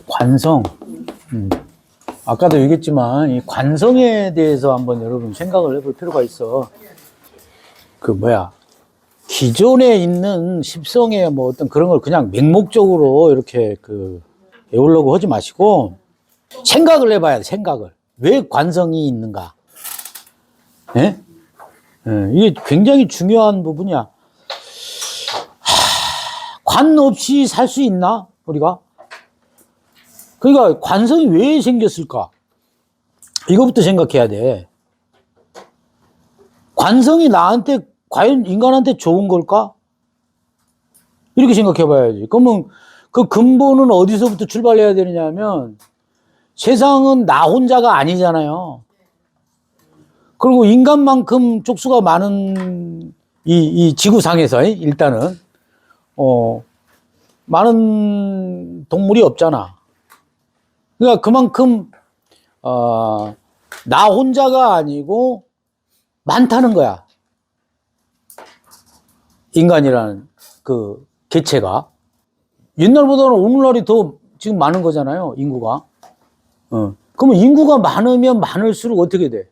관성. 아까도 얘기했지만 이 관성에 대해서 한번 여러분 생각을 해볼 필요가 있어. 기존에 있는 십성의 뭐 어떤 그런 걸 그냥 맹목적으로 이렇게 외우려고 하지 마시고 생각을 해봐야 돼. 생각을. 왜 관성이 있는가? 예? 이게 굉장히 중요한 부분이야. 관 없이 살 수 있나? 우리가? 그러니까 관성이 왜 생겼을까? 이거부터 생각해야 돼. 관성이 나한테 과연 인간한테 좋은 걸까? 이렇게 생각해 봐야지. 그러면 그 근본은 어디서부터 출발해야 되느냐면 세상은 나 혼자가 아니잖아요. 그리고 인간만큼 족수가 많은 이 지구상에서 일단은 많은 동물이 없잖아. 그러니까 그만큼 나 혼자가 아니고 많다는 거야. 인간이라는 그 개체가. 옛날보다는 오늘날이 더 지금 많은 거잖아요, 인구가. 그러면 인구가 많으면 많을수록 어떻게 돼?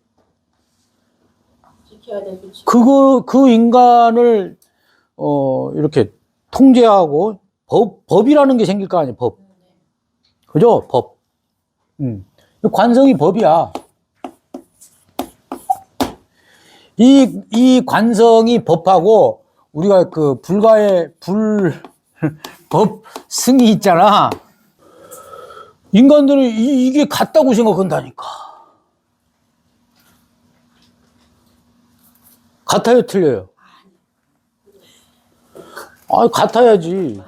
지켜야 돼, 그치? 그 인간을 이렇게 통제하고 법이라는 게 생길 거 아니에요, 법. 그죠? 법. 관성이 법이야. 이 관성이 법하고 우리가 불가의 법 승이 있잖아. 인간들은 이게 같다고 생각한다니까. 같아요, 틀려요? 같아야지.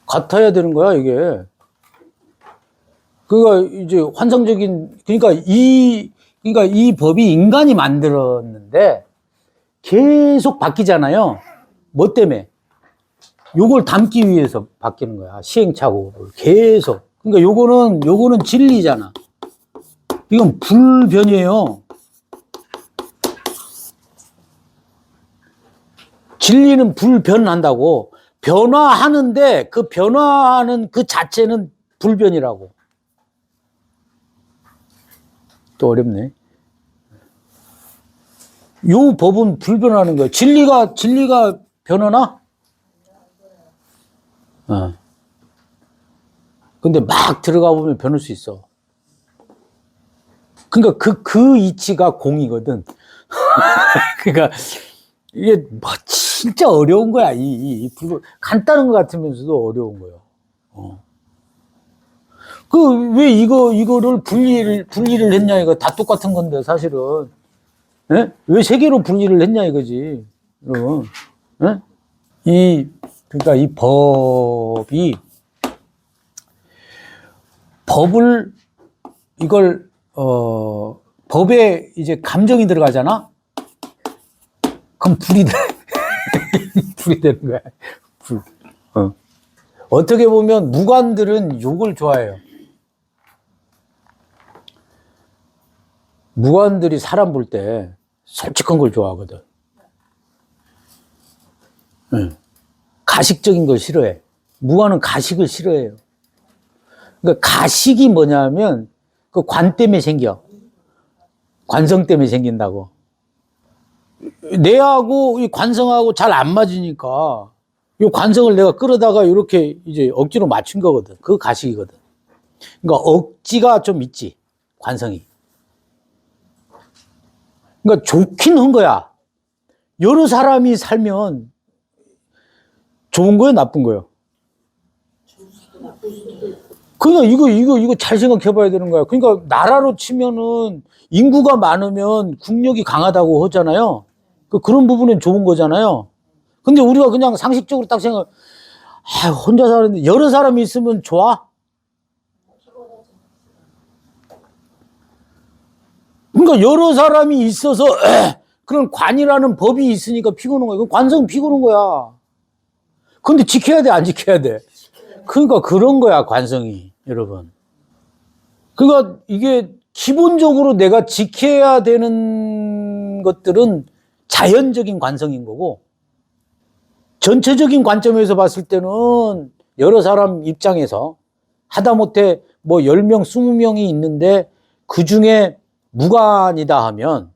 같아야 되는 거야, 이게. 그러니까 이제 그러니까 이 법이 인간이 만들었는데 계속 바뀌잖아요. 뭐 때문에? 요걸 담기 위해서 바뀌는 거야. 시행착오를 계속. 그러니까 요거는 진리잖아. 이건 불변이에요. 진리는 불변한다고. 변화하는데 그 변화하는 그 자체는 불변이라고. 또 어렵네. 요 법은 불변하는 거야. 진리가 변하나? 근데 막 들어가 보면 변할 수 있어. 그러니까 그 이치가 공이거든. 그러니까 이게 진짜 어려운 거야. 간단한 것 같으면서도 어려운 거예요. 왜 이거를 분리를 했냐, 이거 다 똑같은 건데, 사실은. 예? 왜 세 개로 분리를 했냐, 이거지. 여러분. 예? 그러니까 이 법에 이제 감정이 들어가잖아? 그럼 불이 되는 거야. 불. 어떻게 보면 무관들은 욕을 좋아해요. 무관들이 사람 볼 때 솔직한 걸 좋아하거든. 가식적인 걸 싫어해. 무관은 가식을 싫어해요. 그러니까 가식이 뭐냐면 그 관 때문에 생겨. 관성 때문에 생긴다고. 내하고 이 관성하고 잘 안 맞으니까 이 관성을 내가 끌어다가 이렇게 이제 억지로 맞춘 거거든. 그거 가식이거든. 그러니까 억지가 좀 있지, 관성이. 그러니까 좋긴 한 거야. 여러 사람이 살면 좋은 거예요, 나쁜 거예요? 그러니까 이거 잘 생각해 봐야 되는 거야. 그러니까 나라로 치면은 인구가 많으면 국력이 강하다고 하잖아요. 그런 부분은 좋은 거잖아요. 근데 우리가 그냥 상식적으로 딱 혼자 사는데 여러 사람이 있으면 좋아? 그러니까 여러 사람이 있어서 그런 관이라는 법이 있으니까 피고는 거야. 관성은 피고는 거야. 근데 지켜야 돼, 안 지켜야 돼? 그러니까 그런 거야, 관성이, 여러분. 그러니까 이게 기본적으로 내가 지켜야 되는 것들은 자연적인 관성인 거고, 전체적인 관점에서 봤을 때는 여러 사람 입장에서 하다못해 뭐 10명, 20명이 있는데 그 중에 무관이다 하면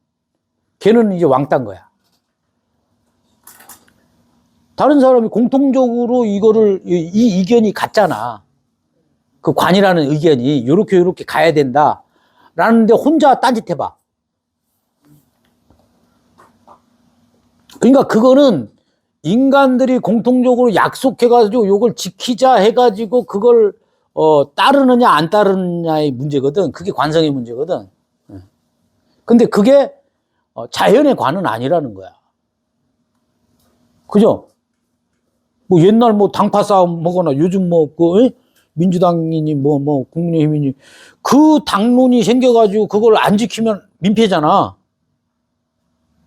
걔는 이제 왕따인 거야. 다른 사람이 공통적으로 이거를, 이 의견이 같잖아. 그 관이라는 의견이 요렇게 가야 된다. 라는데 혼자 딴짓해봐. 그러니까 그거는 인간들이 공통적으로 약속해가지고 요걸 지키자 해가지고 그걸 따르느냐 안 따르느냐의 문제거든. 그게 관성의 문제거든. 근데 그게 자연의 관은 아니라는 거야. 그죠? 뭐 옛날 뭐 당파 싸움 먹거나 요즘 뭐 민주당이니 뭐 국민의힘이니 그 당론이 생겨가지고 그걸 안 지키면 민폐잖아.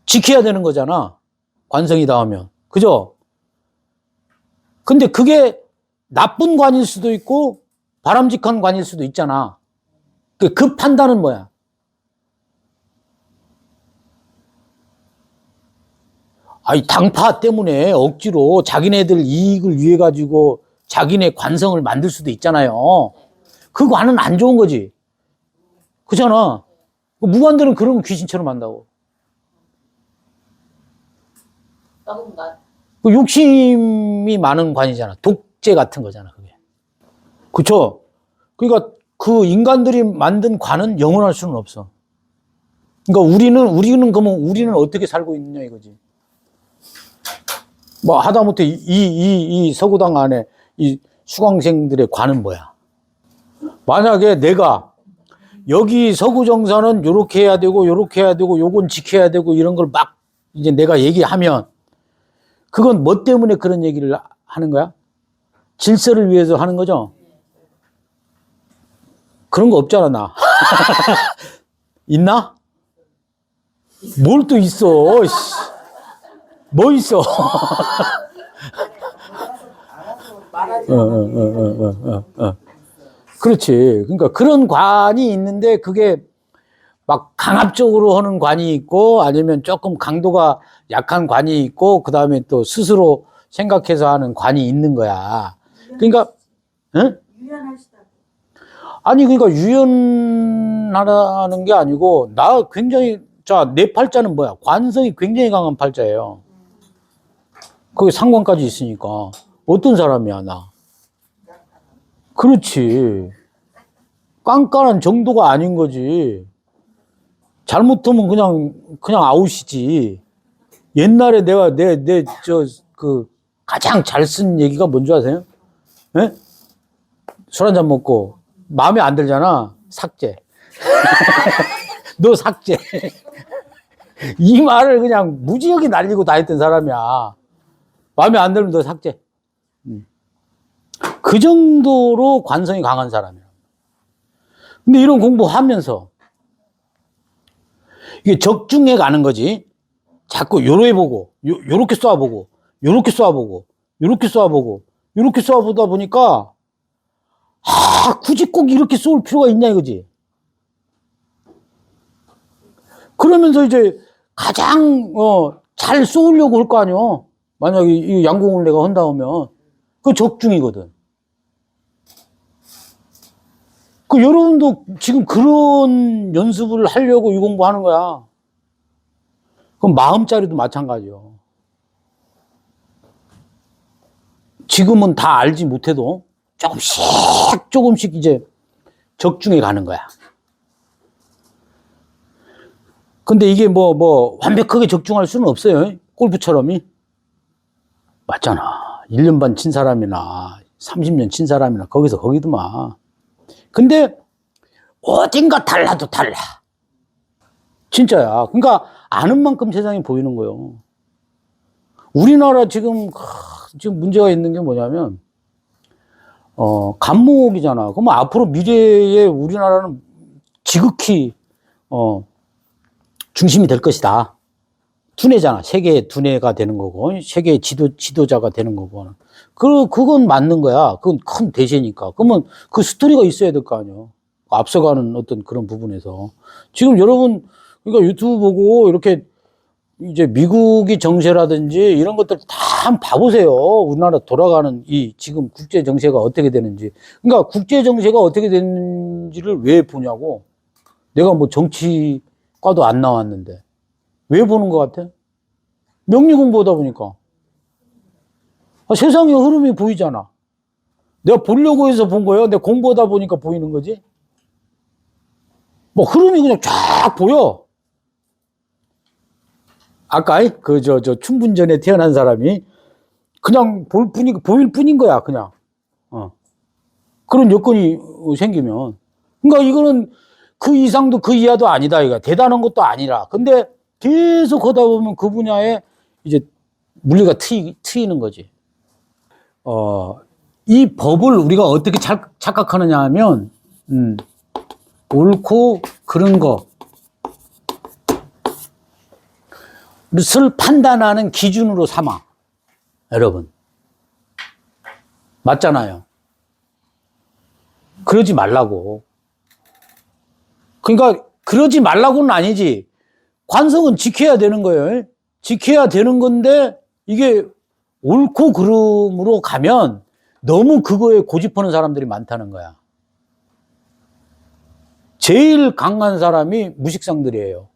지켜야 되는 거잖아. 관성이다 하면. 그죠? 근데 그게 나쁜 관일 수도 있고 바람직한 관일 수도 있잖아. 그 판단은 뭐야? 아니, 당파 때문에 억지로 자기네들 이익을 위해 가지고 자기네 관성을 만들 수도 있잖아요. 그 관은 안 좋은 거지. 그잖아. 무관들은 그런 귀신처럼 한다고. 그 욕심이 많은 관이잖아. 독재 같은 거잖아, 그게. 그쵸? 그러니까 그 인간들이 만든 관은 영원할 수는 없어. 그러니까 우리는 그러면 우리는 어떻게 살고 있느냐 이거지. 뭐 하다못해 이 서구당 안에 이 수강생들의 관은 뭐야? 만약에 내가 여기 서구정사는 요렇게 해야 되고 요렇게 해야 되고 요건 지켜야 되고 이런 걸 막 이제 내가 얘기하면 그건 뭐 때문에 그런 얘기를 하는 거야? 질서를 위해서 하는 거죠? 그런 거 없잖아, 나. 있나? 뭘 또 있어? 뭐 있어? 그렇지. 그러니까 그런 관이 있는데 그게 막 강압적으로 하는 관이 있고 아니면 조금 강도가 약한 관이 있고 그 다음에 또 스스로 생각해서 하는 관이 있는 거야. 그러니까, 응? 아니, 그러니까 유연하라는 게 아니고 나 굉장히, 자, 내 팔자는 뭐야? 관성이 굉장히 강한 팔자예요. 거기 상관까지 있으니까. 어떤 사람이야, 나? 그렇지. 깐깐한 정도가 아닌 거지. 잘못하면 그냥 아웃이지. 옛날에 가장 잘 쓴 얘기가 뭔지 아세요? 예? 술 한잔 먹고, 마음에 안 들잖아. 삭제. 너 삭제. 이 말을 그냥 무지하게 날리고 다녔던 사람이야. 마음에 안 들면 너 삭제. 그 정도로 관성이 강한 사람이야. 근데 이런 공부하면서 이게 적중해 가는 거지. 자꾸 요래 보고, 요렇게 쏴보고, 요렇게 쏴보고, 요렇게 쏴보고, 요렇게 쏴보다 보니까, 굳이 꼭 이렇게 쏠 필요가 있냐 이거지. 그러면서 이제 가장, 잘 쏘려고 할 거 아니야. 만약에 이 양궁을 내가 한다 하면, 그 적중이거든. 그 여러분도 지금 그런 연습을 하려고 이 공부하는 거야. 그럼 마음자리도 마찬가지요. 지금은 다 알지 못해도 조금씩 이제 적중해 가는 거야. 근데 이게 뭐 완벽하게 적중할 수는 없어요. 골프처럼이. 맞잖아. 1년 반 친 사람이나 30년 친 사람이나 거기서 거기더만. 근데 어딘가 달라도 달라. 진짜야. 그러니까 아는 만큼 세상이 보이는 거예요. 우리나라 지금 문제가 있는 게 뭐냐면 간목이잖아. 그럼 앞으로 미래에 우리나라는 지극히 중심이 될 것이다. 두뇌잖아. 세계의 두뇌가 되는 거고, 세계의 지도자가 되는 거고. 그건 맞는 거야. 그건 큰 대세니까. 그러면 그 스토리가 있어야 될 거 아니야. 앞서가는 어떤 그런 부분에서. 지금 여러분, 그러니까 유튜브 보고 이렇게 이제 미국의 정세라든지 이런 것들 다 한번 봐보세요. 우리나라 돌아가는 이 지금 국제 정세가 어떻게 되는지. 그러니까 국제 정세가 어떻게 되는지를 왜 보냐고. 내가 뭐 정치과도 안 나왔는데. 왜 보는 것 같아? 명리 공부하다 보니까. 세상의 흐름이 보이잖아. 내가 보려고 해서 본 거예요. 내가 공부하다 보니까 보이는 거지. 뭐 흐름이 그냥 쫙 보여. 아까 춘분전에 태어난 사람이 그냥 보일 뿐인 거야, 그냥. 그런 여건이 생기면. 그러니까 이거는 그 이상도 그 이하도 아니다, 이거. 대단한 것도 아니라. 근데 계속 하다 보면 그 분야에 이제 물리가 트이는 거지. 이 법을 우리가 어떻게 착각하느냐 하면, 옳고 그른 것을 판단하는 기준으로 삼아. 여러분. 맞잖아요. 그러지 말라고. 그러니까, 그러지 말라고는 아니지. 관성은 지켜야 되는 거예요. 지켜야 되는 건데, 이게 옳고 그름으로 가면 너무 그거에 고집하는 사람들이 많다는 거야. 제일 강한 사람이 무식상들이에요.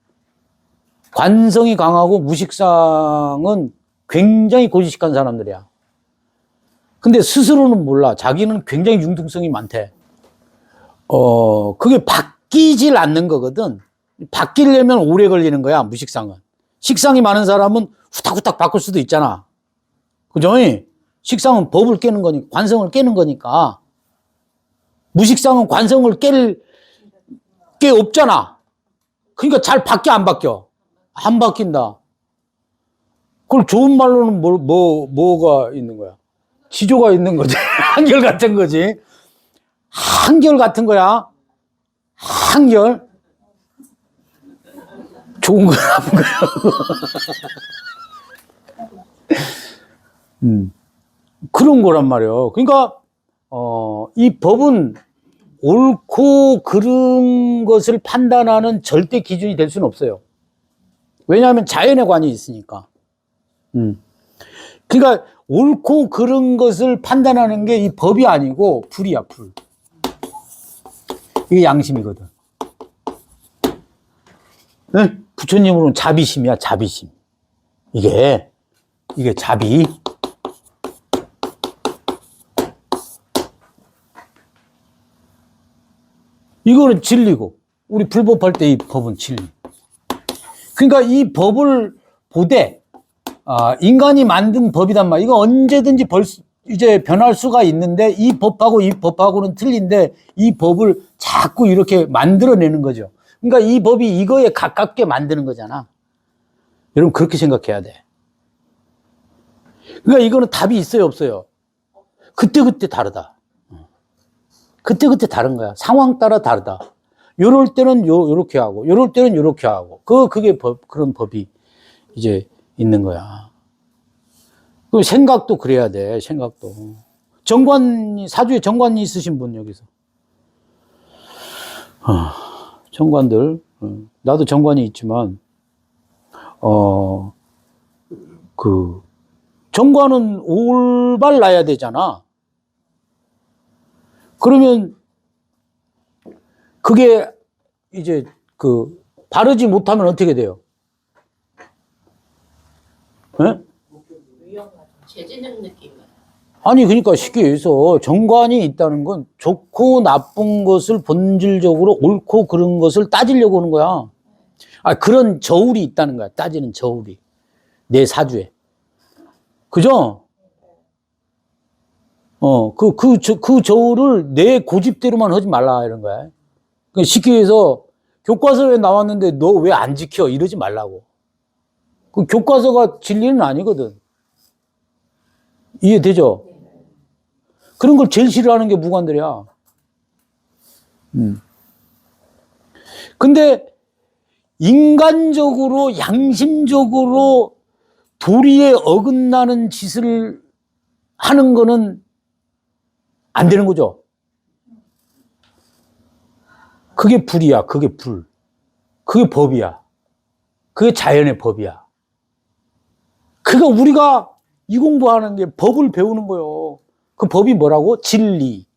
관성이 강하고 무식상은 굉장히 고지식한 사람들이야. 근데 스스로는 몰라. 자기는 굉장히 융통성이 많대. 그게 바뀌질 않는 거거든. 바뀌려면 오래 걸리는 거야, 무식상은. 식상이 많은 사람은 후딱후딱 바꿀 수도 있잖아. 그죠? 식상은 법을 깨는 거니까, 관성을 깨는 거니까. 무식상은 관성을 깰 게 없잖아. 그러니까 잘 바뀌어, 안 바뀌어? 안 바뀐다. 그걸 좋은 말로는 뭐가 있는 거야? 지조가 있는 거지. 한결 같은 거지. 한결 같은 거야. 한결. 좋은 거 나쁜 거야. 그런 거란 말이에요. 그러니까, 이 법은 옳고 그른 것을 판단하는 절대 기준이 될 수는 없어요. 왜냐하면 자연의 관이 있으니까. 그러니까 옳고 그른 것을 판단하는 게 이 법이 아니고 불이야, 불. 이게 양심이거든. 네? 부처님으로는 자비심이야, 자비심. 이게 자비. 이거는 진리고, 우리 불법할 때 이 법은 진리. 그러니까 이 법을 보되, 인간이 만든 법이단 말이야. 이거 언제든지 이제 변할 수가 있는데, 이 법하고는 틀린데, 이 법을 자꾸 이렇게 만들어내는 거죠. 그러니까 이 법이 이거에 가깝게 만드는 거잖아. 여러분, 그렇게 생각해야 돼. 그러니까 이거는 답이 있어요, 없어요? 그때그때 다르다. 그때그때 다른 거야. 상황 따라 다르다. 요럴 때는 요렇게 하고, 요럴 때는 요렇게 하고. 그게 그런 법이 이제 있는 거야. 그 생각도 그래야 돼, 생각도. 사주에 정관이 있으신 분, 여기서. 정관들. 나도 정관이 있지만, 정관은 올바로 나야 되잖아. 그러면, 그게 이제 바르지 못하면 어떻게 돼요? 네? 위험하죠. 제재적 느낌. 아니, 그러니까 쉽게 얘기해서 정관이 있다는 건 좋고 나쁜 것을 본질적으로 옳고 그른 것을 따지려고 하는 거야. 그런 저울이 있다는 거야. 따지는 저울이. 내 사주에. 그죠? 그 저울을 내 고집대로만 하지 말라, 이런 거야. 쉽게 해서 교과서에 나왔는데 너 왜 안 지켜? 이러지 말라고. 그 교과서가 진리는 아니거든. 이해되죠? 그런 걸 제일 싫어하는 게 무관들이야. 근데 인간적으로, 양심적으로 도리에 어긋나는 짓을 하는 거는 안 되는 거죠. 그게 불이야, 그게 불. 그게 법이야. 그게 자연의 법이야. 그러니까 우리가 이 공부하는 게 법을 배우는 거예요. 그 법이 뭐라고? 진리.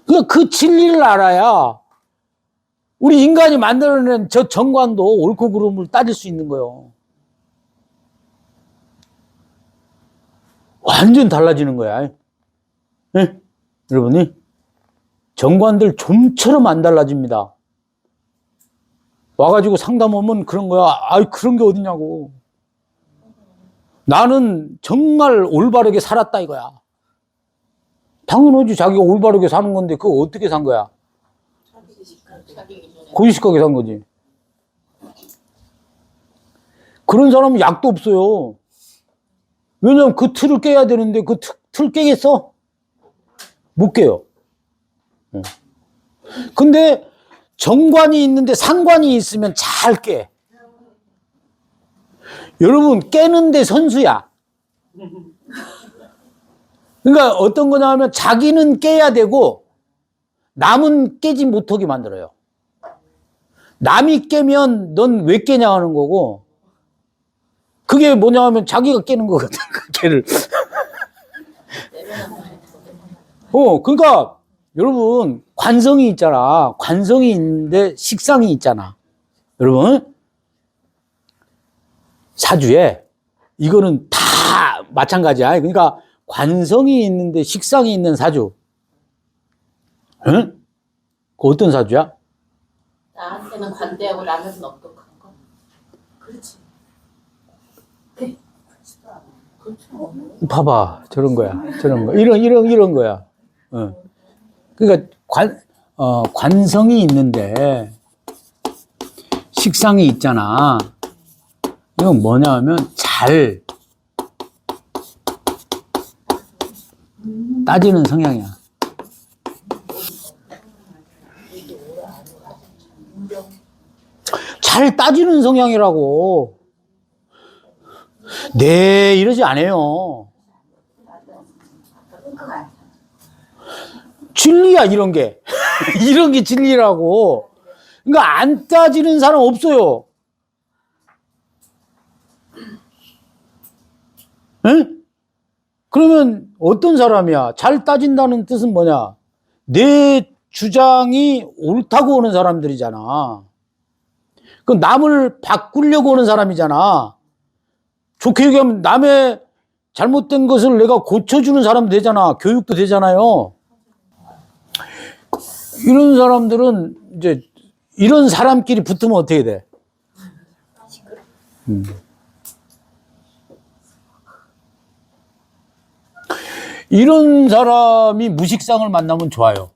그러니까 그 진리를 알아야 우리 인간이 만들어낸 저 정관도 옳고 그름을 따질 수 있는 거예요. 완전 달라지는 거야. 네? 여러분이 정관들 좀처럼 안 달라집니다. 와가지고 상담하면 그런 거야. 아이, 그런 게 어디냐고. 나는 정말 올바르게 살았다 이거야. 당연하지. 자기가 올바르게 사는 건데 그거 어떻게 산 거야? 고의식하게 산 거지. 그런 사람은 약도 없어요. 왜냐면 그 틀을 깨야 되는데 그 틀 깨겠어? 못 깨요. 근데 정관이 있는데 상관이 있으면 잘 깨. 여러분, 깨는데 선수야. 그러니까 어떤 거냐 하면 자기는 깨야 되고 남은 깨지 못하게 만들어요. 남이 깨면 넌 왜 깨냐 하는 거고, 그게 뭐냐 하면 자기가 깨는 거거든, 그 깨를. 그러니까 여러분, 관성이 있잖아. 관성이 있는데 식상이 있잖아. 여러분, 사주에 이거는 다 마찬가지야. 그러니까 관성이 있는데 식상이 있는 사주. 응? 그 어떤 사주야? 나한테는 관대하고 남한테는 엄격한 거. 그렇지. 네. 그렇죠. 봐봐, 저런 거야, 저런 거, 이런 거야. 그러니까 관성이 있는데 식상이 있잖아. 이건 뭐냐 하면 잘 따지는 성향이야. 잘 따지는 성향이라고. 네, 이러지 않아요. 진리야, 이런 게. 이런 게 진리라고. 그러니까 안 따지는 사람 없어요. 응? 그러면 어떤 사람이야? 잘 따진다는 뜻은 뭐냐? 내 주장이 옳다고 오는 사람들이잖아. 그 남을 바꾸려고 오는 사람이잖아. 좋게 얘기하면 남의 잘못된 것을 내가 고쳐주는 사람 되잖아. 교육도 되잖아요. 이런 사람들은 이제 이런 사람끼리 붙으면 어떻게 돼? 이런 사람이 무식상을 만나면 좋아요.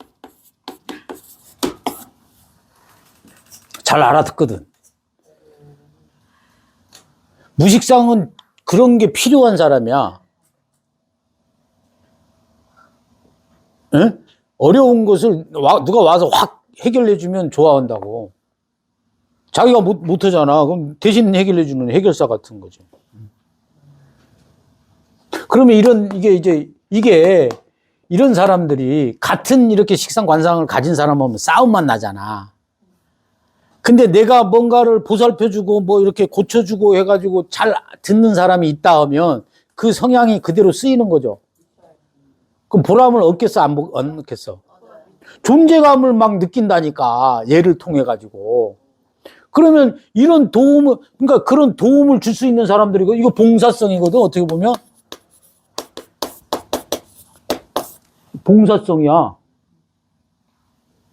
잘 알아듣거든. 무식상은 그런 게 필요한 사람이야. 응? 어려운 것을 누가 와서 확 해결해주면 좋아한다고. 자기가 못하잖아. 그럼 대신 해결해주는 해결사 같은 거지. 그러면 이게 이런 사람들이 같은 이렇게 식상 관상을 가진 사람하면 싸움만 나잖아. 근데 내가 뭔가를 보살펴주고 뭐 이렇게 고쳐주고 해가지고 잘 듣는 사람이 있다 하면 그 성향이 그대로 쓰이는 거죠. 그럼 보람을 얻겠어, 안 얻겠어? 존재감을 막 느낀다니까, 얘를 통해 가지고. 그러면 이런 도움을, 그러니까 그런 도움을 줄 수 있는 사람들이 이거 봉사성이거든, 어떻게 보면. 봉사성이야.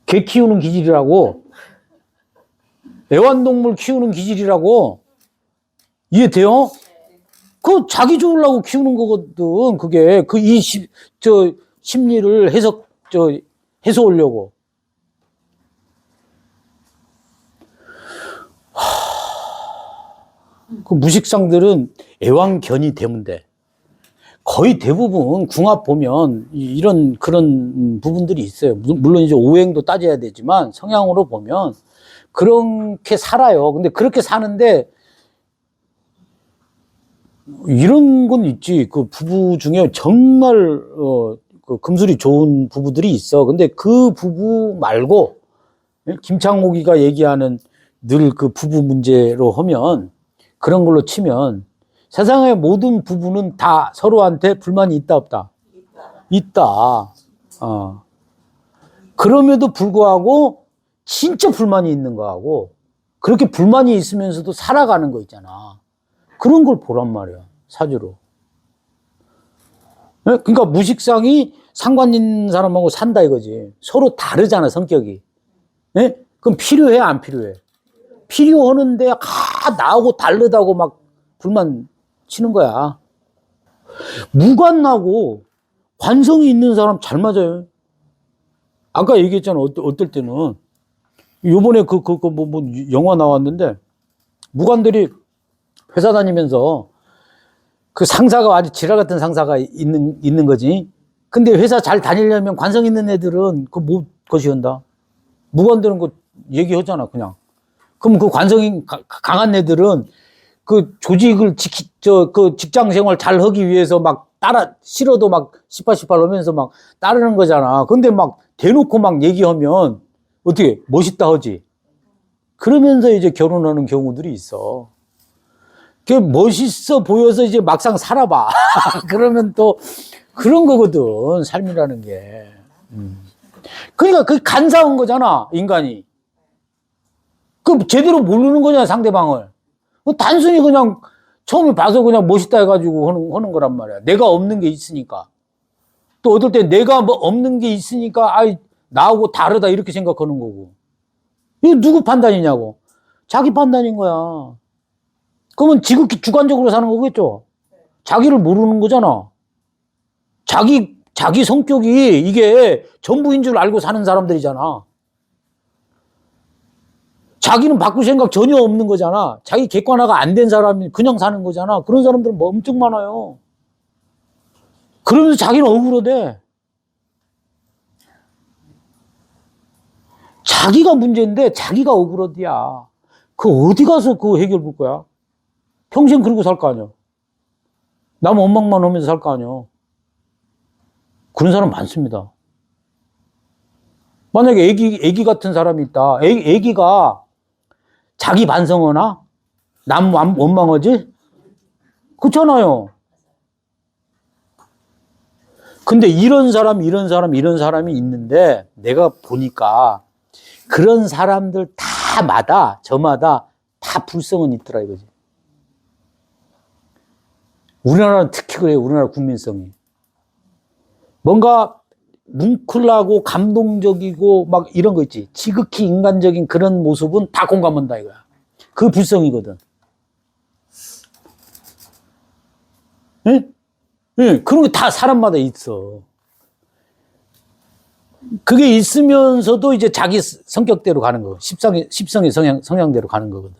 개 키우는 기질이라고. 애완동물 키우는 기질이라고. 이해돼요? 그 자기 좋으려고 키우는 거거든. 그게 심리를 해소하려고. 그 무식상들은 애완견이 되면 돼. 거의 대부분 궁합 보면 그런 부분들이 있어요. 물론 이제 오행도 따져야 되지만 성향으로 보면 그렇게 살아요. 근데 그렇게 사는데 이런 건 있지. 그 부부 중에 정말 그 금술이 좋은 부부들이 있어. 근데 그 부부 말고 김창옥이가 얘기하는 늘 그 부부 문제로 하면 그런 걸로 치면 세상의 모든 부부는 다 서로한테 불만이 있다 없다? 있다. 그럼에도 불구하고 진짜 불만이 있는 거하고 그렇게 불만이 있으면서도 살아가는 거 있잖아. 그런 걸 보란 말이야, 사주로. 그러니까 무식상이 상관 있는 사람하고 산다 이거지. 서로 다르잖아, 성격이. 그럼 필요해, 안 필요해? 필요하는데 나하고 다르다고 막 불만 치는 거야. 무관나고 관성이 있는 사람 잘 맞아요. 아까 얘기했잖아. 어떨 때는 요번에 뭐 영화 나왔는데 무관들이 회사 다니면서 그 상사가 아주 지랄 같은 상사가 있는 거지. 근데 회사 잘 다니려면 관성 있는 애들은 그 못 거시한다. 무관들은 그 얘기하잖아, 그냥. 그럼 그 관성이 강한 애들은 그 조직을 그 직장 생활 잘 하기 위해서 막 싫어도 막 시팔시팔 하면서 막 따르는 거잖아. 근데 막 대놓고 막 얘기하면 어떻게 멋있다 하지. 그러면서 이제 결혼하는 경우들이 있어. 그게 멋있어 보여서 이제 막상 살아봐. 그러면 또 그런 거거든, 삶이라는 게. 그러니까 그게 간사한 거잖아, 인간이. 그 제대로 모르는 거잖아, 상대방을. 단순히 그냥 처음에 봐서 그냥 멋있다 해가지고 하는 거란 말이야. 내가 없는 게 있으니까. 또 어떨 때 내가 뭐 없는 게 있으니까 나하고 다르다 이렇게 생각하는 거고. 이거 누구 판단이냐고. 자기 판단인 거야. 그러면 지극히 주관적으로 사는 거겠죠. 자기를 모르는 거잖아. 자기 성격이 이게 전부인 줄 알고 사는 사람들이잖아. 자기는 바꿀 생각 전혀 없는 거잖아. 자기 객관화가 안 된 사람이 그냥 사는 거잖아. 그런 사람들은 뭐 엄청 많아요. 그러면서 자기는 억울하대. 자기가 문제인데 자기가 억울하대야. 그 어디 가서 그 해결 볼 거야? 평생 그러고 살 거 아니야. 남 원망만 하면서 살 거 아니야. 그런 사람 많습니다. 만약에 애기 같은 사람이 있다. 애기가 자기 반성하나? 남 원망하지? 그렇잖아요. 근데 이런 사람이 있는데 내가 보니까 그런 사람들 저마다 다 불성은 있더라 이거지. 우리나라는 특히 그래요. 우리나라 국민성이. 뭔가 뭉클하고 감동적이고 막 이런 거 있지. 지극히 인간적인 그런 모습은 다 공감한다 이거야. 그 불성이거든. 예? 예, 그런 게 다 사람마다 있어. 그게 있으면서도 이제 자기 성격대로 가는 거. 십성의 성향대로 가는 거거든.